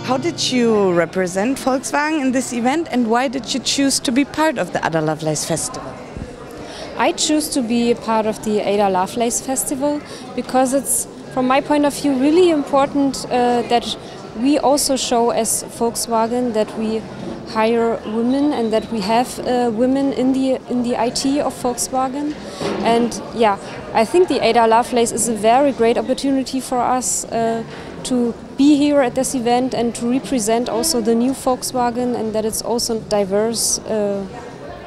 How did you represent Volkswagen in this event, and why did you choose to be part of the Ada Lovelace Festival? I choose to be a part of the Ada Lovelace Festival because it's, from my point of view, really important that we also show as Volkswagen that we hire women and that we have women in the IT of Volkswagen. And yeah, I think the Ada Lovelace is a very great opportunity for us to be here at this event and to represent also the new Volkswagen, and that it's also a diverse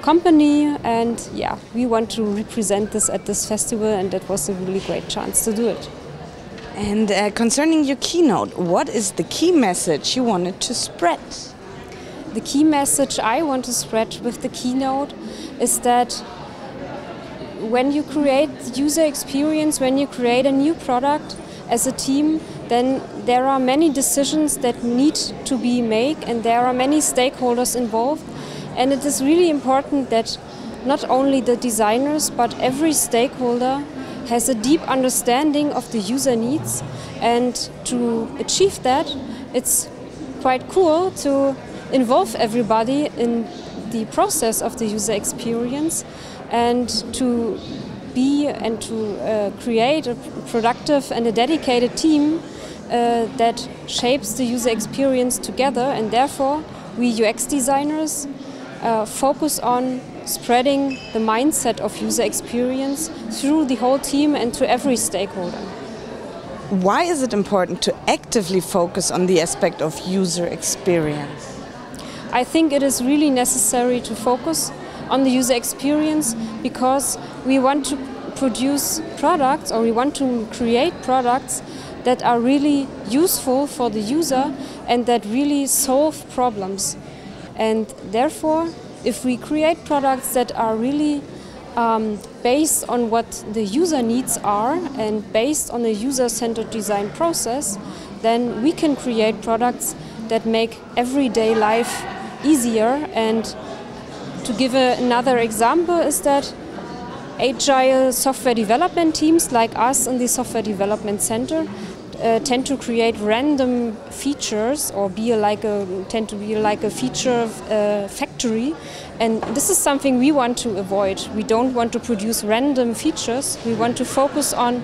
company. And yeah, we want to represent this at this festival, and that was a really great chance to do it. And concerning your keynote, what is the key message you wanted to spread? The key message I want to spread with the keynote is that when you create user experience, when you create a new product as a team, then there are many decisions that need to be made, and there are many stakeholders involved. And it is really important that not only the designers, but every stakeholder has a deep understanding of the user needs. And to achieve that, it's quite cool to involve everybody in the process of the user experience, and to be and to create a productive and a dedicated team that shapes the user experience together. And therefore, we UX designers focus on spreading the mindset of user experience through the whole team and to every stakeholder. Why is it important to actively focus on the aspect of user experience? I think it is really necessary to focus on the user experience because we want to produce products, or we want to create products that are really useful for the user and that really solve problems. And therefore, if we create products that are really based on what the user needs are and based on a user-centered design process, then we can create products that make everyday life easier. And to give another example is that agile software development teams like us in the Software Development Center tend to create random features, or tend to be like a feature factory. And this is something we want to avoid. We don't want to produce random features. We want to focus on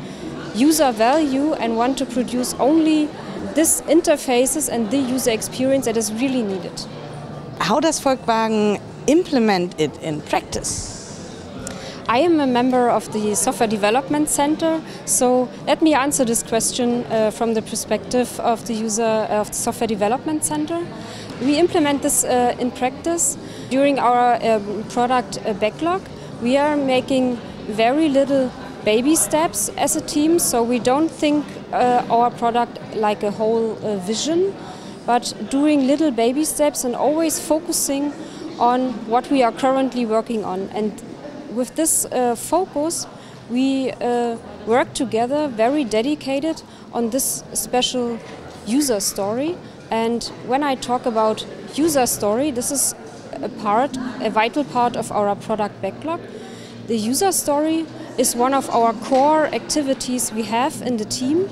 user value and want to produce only these interfaces and the user experience that is really needed. How does Volkswagen implement it in practice? I am a member of the Software Development Center, so let me answer this question from the perspective of the user of the Software Development Center. We implement this in practice. During our product backlog, we are making very little baby steps as a team, so we don't think our product like a whole vision, but doing little baby steps and always focusing on what we are currently working on. And with this focus, we work together, very dedicated on this special user story. And when I talk about user story, this is a vital part of our product backlog. The user story is one of our core activities we have in the team,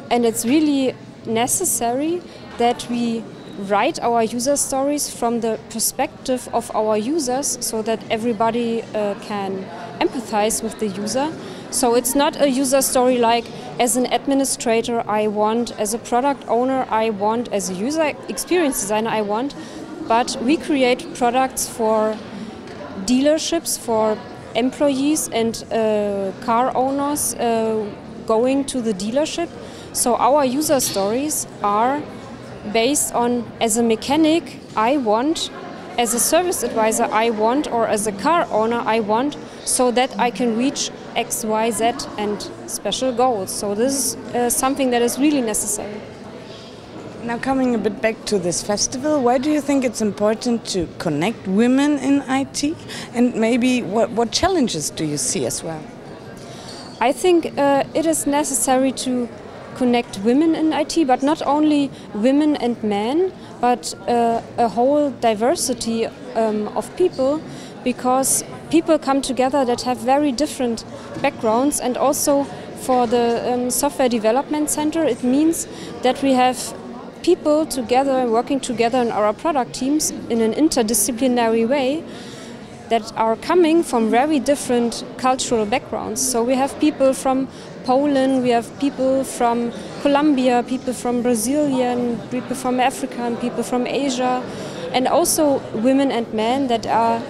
and it's really necessary that we write our user stories from the perspective of our users so that everybody can empathize with the user. So it's not a user story like, as an administrator I want, as a product owner I want, as a user experience designer I want, but we create products for dealerships, for employees and car owners going to the dealership. So our user stories are based on, as a mechanic I want, as a service advisor I want, or as a car owner I want, so that I can reach X, Y, Z and special goals. So this is something that is really necessary. Now, coming a bit back to this festival, why do you think it's important to connect women in IT? And maybe what challenges do you see as well? I think it is necessary to connect women in IT, but not only women and men, but a whole diversity of people, because people come together that have very different backgrounds. And also for the Software Development Center, it means that we have people together, working together in our product teams in an interdisciplinary way that are coming from very different cultural backgrounds. So we have people from Poland, we have people from Colombia, people from Brazilian, people from Africa, and people from Asia, and also women and men that are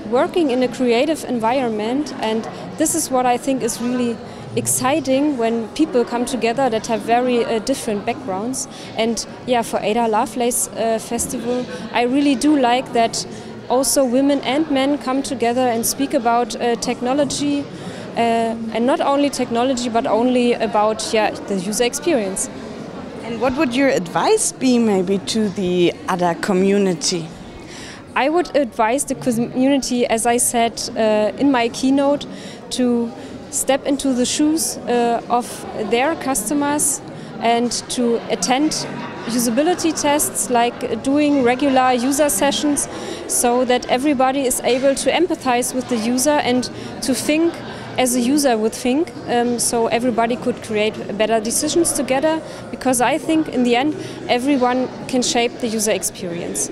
working in a creative environment. And this is what I think is really exciting when people come together that have very different backgrounds. And yeah, for Ada Lovelace Festival, I really do like that also women and men come together and speak about technology, and not only technology but only about the user experience. And what would your advice be maybe to the Ada community? I would advise the community, as I said in my keynote, to step into the shoes of their customers and to attend usability tests, like doing regular user sessions, so that everybody is able to empathize with the user and to think as a user would think, so everybody could create better decisions together, because I think in the end everyone can shape the user experience.